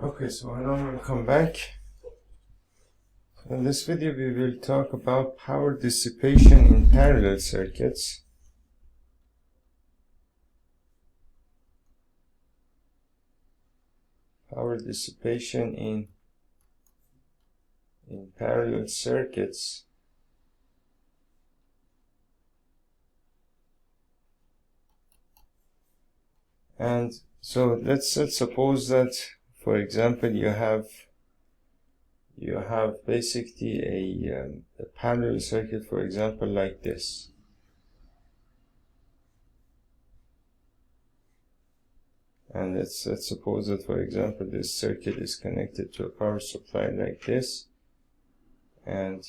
Okay, so hello, welcome back. In this video we will talk about power dissipation in parallel circuits. Power dissipation in parallel circuits. And so let's suppose that, for example, you have basically a parallel circuit, for example, like this. And let's suppose that, for example, this circuit is connected to a power supply like this, and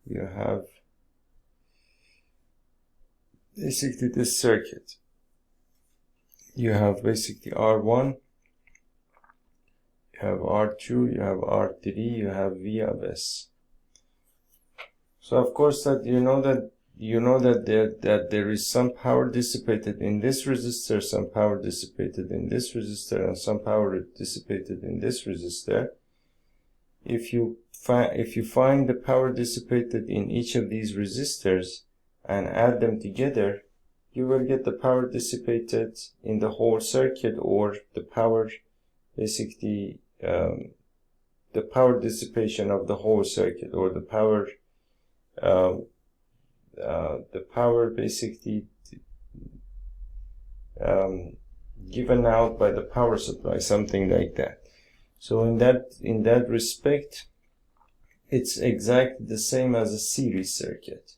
you have basically this circuit. You have basically R1, you have R2, you have R3, you have V of S. So of course that you know that there is some power dissipated in this resistor, some power dissipated in this resistor, and some power dissipated in this resistor. If you find the power dissipated in each of these resistors and add them together, you will get the power dissipated in the whole circuit, or the power basically the power dissipation of the whole circuit, or the power basically given out by the power supply, something like that. So in that respect, it's exactly the same as a series circuit,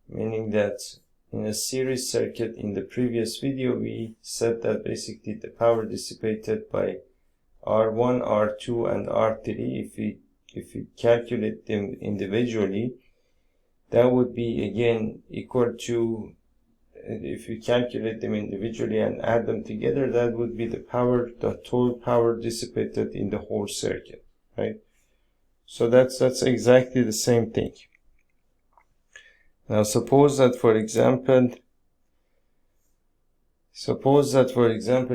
meaning that in a series circuit, in the previous video we said that basically the power dissipated by R1, R2 and R3, if we calculate them individually, that would be again equal to, if we calculate them individually and add them together, that would be the total power dissipated in the whole circuit, right? So that's exactly the same thing. Now suppose that for example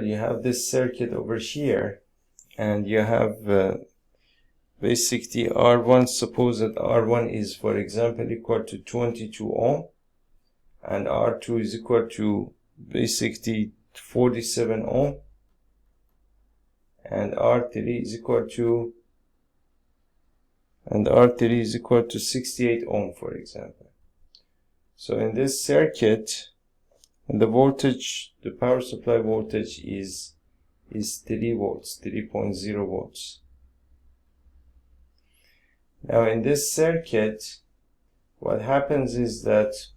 you have this circuit over here, and you have basically R1. Suppose that R1 is, for example, equal to 22 ohm, and R2 is equal to basically 47 ohm, and R3 is equal to 68 ohm, for example. So in this circuit, the voltage, the power supply voltage is 3 volts, 3.0 volts. Now in this circuit, what happens is that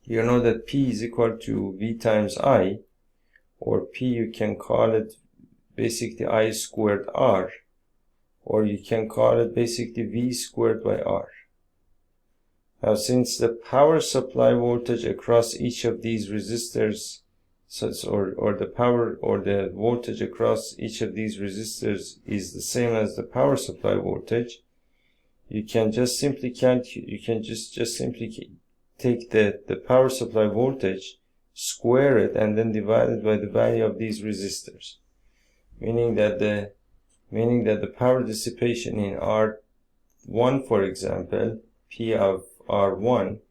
you know that P is equal to V times I, or P you can call it basically I squared R, or you can call it basically V squared by R. Now since the power supply voltage across each of these resistors, or the voltage across each of these resistors is the same as the power supply voltage, you can just simply simply take the power supply voltage, square it, and then divide it by the value of these resistors, meaning that the power dissipation in R1, for example, P of R1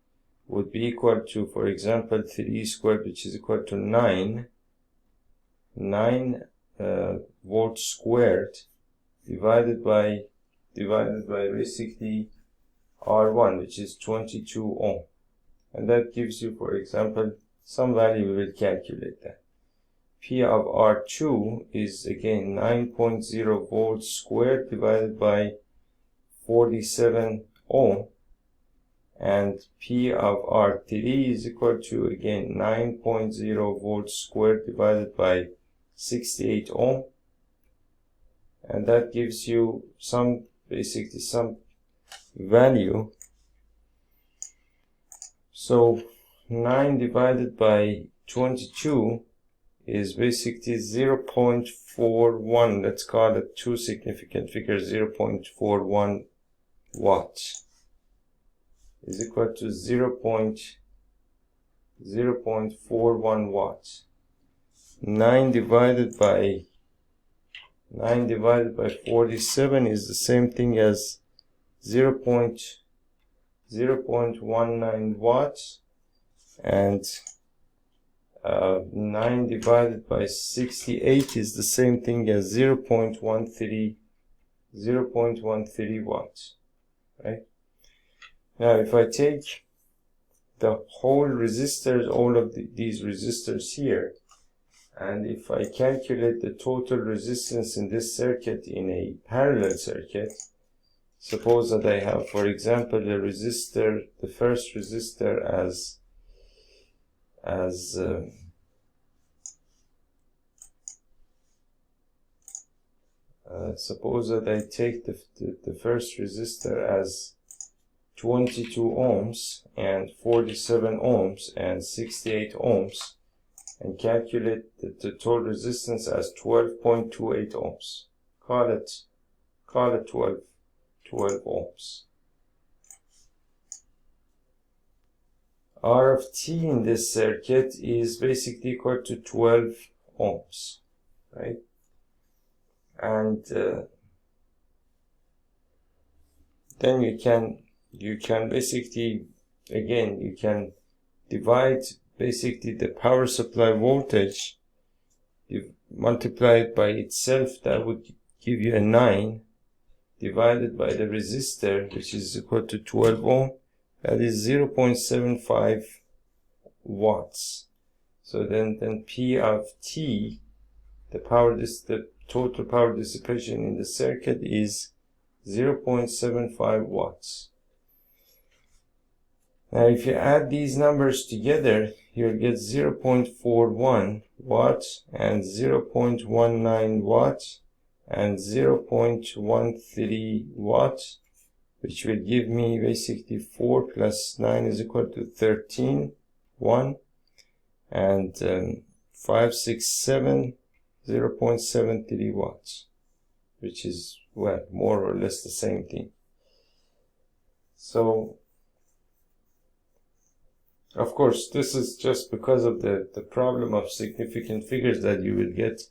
would be equal to, for example, 3 squared, which is equal to 9 volts squared, divided by basically R1, which is 22 ohm. And that gives you, for example, some value. We will calculate that. P of R2 is again 9.0 volts squared divided by 47 ohm, and P of R3 is equal to again 9.0 volts squared divided by 68 ohm, and that gives you basically some value. So 9 divided by 22 is basically 0.41. Let's call it two significant figures. 0.41 watts is equal to 0.41 watts. 9 divided by 47 is the same thing as 0.19 watts, and 9 divided by 68 is the same thing as 0.13 watts, right? Now if I take the whole resistors, all of these resistors here, and if I calculate the total resistance in this circuit in a parallel circuit, suppose that I have, for example, the first resistor suppose that I take the first resistor as 22 ohms and 47 ohms and 68 ohms, and calculate the total resistance as 12.28 ohms. Call it 12 ohms. R of t in this circuit is basically equal to 12 ohms, right? And then you can basically, again, you can divide basically the power supply voltage, you multiply it by itself, that would give you a 9, divided by the resistor, which is equal to 12 ohm, that is 0.75 watts. So then P of T, the total power dissipation in the circuit, is 0.75 watts. Now if you add these numbers together, you'll get 0.41 watts and 0.19 watts and 0.13 watts, which will give me basically 4 plus 9 is equal to 13, 1, and 5, 6, 7, 0.73 watts, which is, well, more or less the same thing. So of course, this is just because of the problem of significant figures that you will get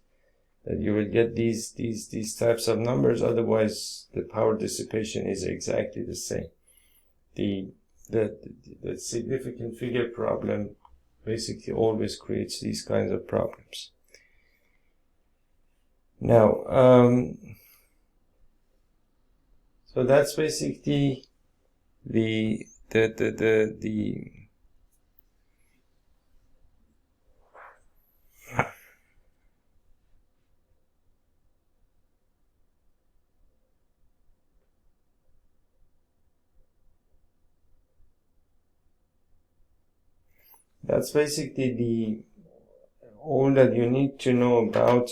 these types of numbers. Otherwise, the power dissipation is exactly the same. The significant figure problem basically always creates these kinds of problems. Now, so that's basically that's basically all that you need to know about,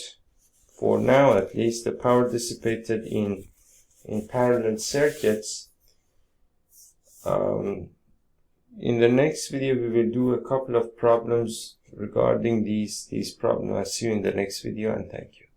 for now at least, the power dissipated in parallel circuits. In the next video we will do a couple of problems regarding these problems. I'll see you in the next video, and thank you.